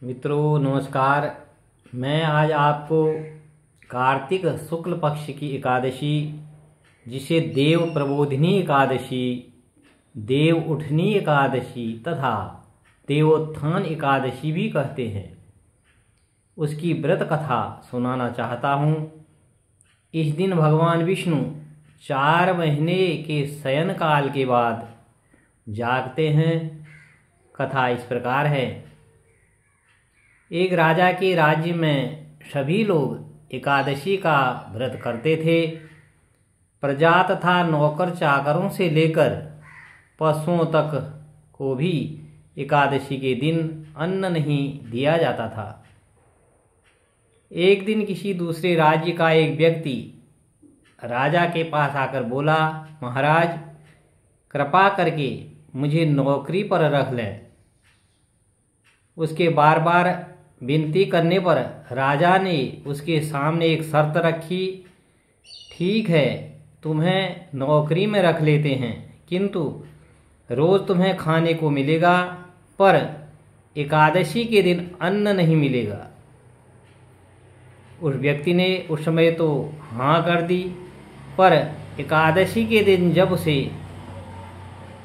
मित्रों नमस्कार। मैं आज आपको कार्तिक शुक्ल पक्ष की एकादशी, जिसे देव प्रबोधिनी एकादशी, देव उठनी एकादशी तथा देवोत्थान एकादशी भी कहते हैं, उसकी व्रत कथा सुनाना चाहता हूँ। इस दिन भगवान विष्णु 4 महीने के शयन काल के बाद जागते हैं। कथा इस प्रकार है। एक राजा के राज्य में सभी लोग एकादशी का व्रत करते थे। प्रजा तथा नौकर चाकरों से लेकर पशुओं तक को भी एकादशी के दिन अन्न नहीं दिया जाता था। एक दिन किसी दूसरे राज्य का एक व्यक्ति राजा के पास आकर बोला, महाराज कृपा करके मुझे नौकरी पर रख लें। उसके बार बार विनती करने पर राजा ने उसके सामने एक शर्त रखी, ठीक है तुम्हें नौकरी में रख लेते हैं, किंतु रोज तुम्हें खाने को मिलेगा, पर एकादशी के दिन अन्न नहीं मिलेगा। उस व्यक्ति ने उस समय तो हाँ कर दी, पर एकादशी के दिन जब उसे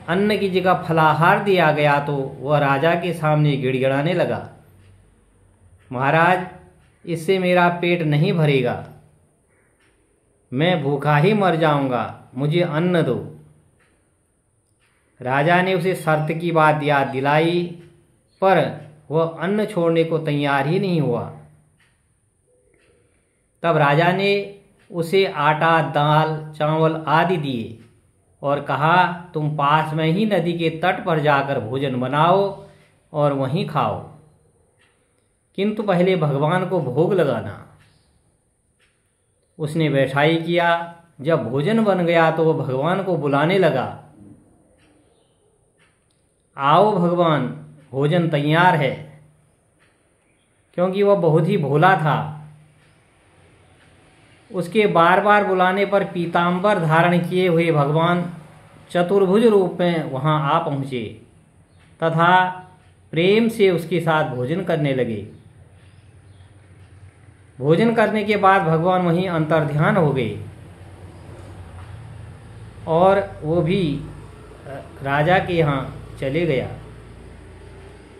अन्न की जगह फलाहार दिया गया तो वह राजा के सामने गिड़गिड़ाने लगा, महाराज इससे मेरा पेट नहीं भरेगा, मैं भूखा ही मर जाऊंगा, मुझे अन्न दो। राजा ने उसे शर्त की बात याद दिलाई, पर वह अन्न छोड़ने को तैयार ही नहीं हुआ। तब राजा ने उसे आटा, दाल, चावल आदि दिए और कहा, तुम पास में ही नदी के तट पर जाकर भोजन बनाओ और वहीं खाओ, किंतु पहले भगवान को भोग लगाना। उसने वैसा ही किया। जब भोजन बन गया तो वह भगवान को बुलाने लगा, आओ भगवान भोजन तैयार है। क्योंकि वह बहुत ही भोला था, उसके बार बार बुलाने पर पीतांबर धारण किए हुए भगवान चतुर्भुज रूप में वहां आ पहुंचे तथा प्रेम से उसके साथ भोजन करने लगे। भोजन करने के बाद भगवान वहीं अंतर्ध्यान हो गए और वो भी राजा के यहाँ चले गया।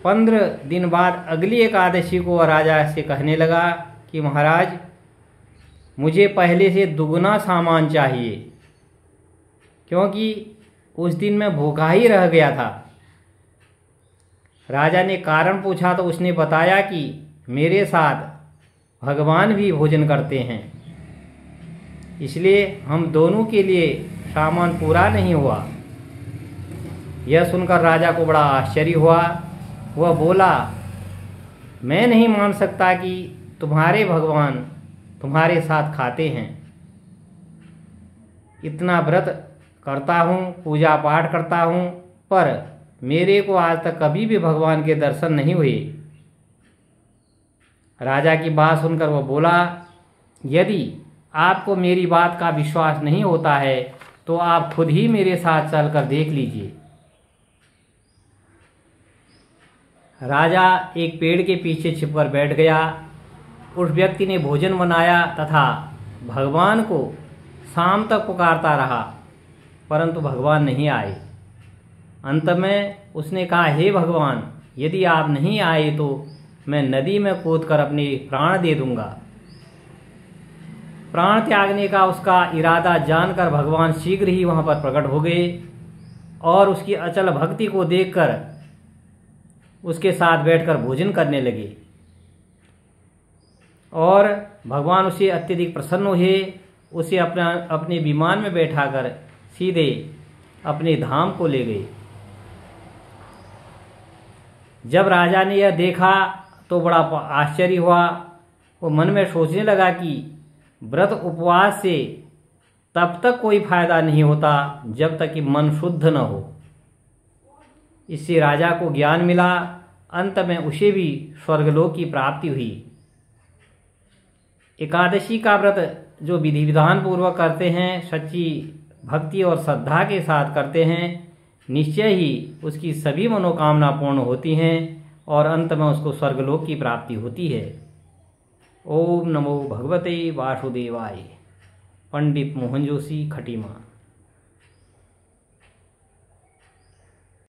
15 दिन बाद अगली एकादशी को वह राजा से कहने लगा कि महाराज मुझे पहले से दुगना सामान चाहिए, क्योंकि उस दिन मैं भूखा ही रह गया था। राजा ने कारण पूछा तो उसने बताया कि मेरे साथ भगवान भी भोजन करते हैं, इसलिए हम दोनों के लिए सामान पूरा नहीं हुआ। यह सुनकर राजा को बड़ा आश्चर्य हुआ। वह बोला, मैं नहीं मान सकता कि तुम्हारे भगवान तुम्हारे साथ खाते हैं। इतना व्रत करता हूँ, पूजा पाठ करता हूँ, पर मेरे को आज तक कभी भी भगवान के दर्शन नहीं हुए। राजा की बात सुनकर वह बोला, यदि आपको मेरी बात का विश्वास नहीं होता है तो आप खुद ही मेरे साथ चलकर देख लीजिए। राजा एक पेड़ के पीछे छिपकर बैठ गया। उस व्यक्ति ने भोजन बनाया तथा भगवान को शाम तक पुकारता रहा, परंतु भगवान नहीं आए। अंत में उसने कहा, हे भगवान यदि आप नहीं आए तो मैं नदी में कूदकर अपने प्राण दे दूंगा। प्राण त्यागने का उसका इरादा जानकर भगवान शीघ्र ही वहां पर प्रकट हो गए और उसकी अचल भक्ति को देखकर उसके साथ बैठकर भोजन करने लगे और भगवान उसे अत्यधिक प्रसन्न हुए। उसे अपने विमान में बैठाकर सीधे अपने धाम को ले गए। जब राजा ने यह देखा तो बड़ा आश्चर्य हुआ। वो मन में सोचने लगा कि व्रत उपवास से तब तक कोई फायदा नहीं होता जब तक कि मन शुद्ध न हो। इससे राजा को ज्ञान मिला। अंत में उसे भी स्वर्गलोक की प्राप्ति हुई। एकादशी का व्रत जो विधि विधान पूर्वक करते हैं, सच्ची भक्ति और श्रद्धा के साथ करते हैं, निश्चय ही उसकी सभी मनोकामना पूर्ण होती हैं और अंत में उसको स्वर्गलोक की प्राप्ति होती है। ओम नमो भगवते वासुदेवाय। पंडित मोहन जोशी, खटीमा।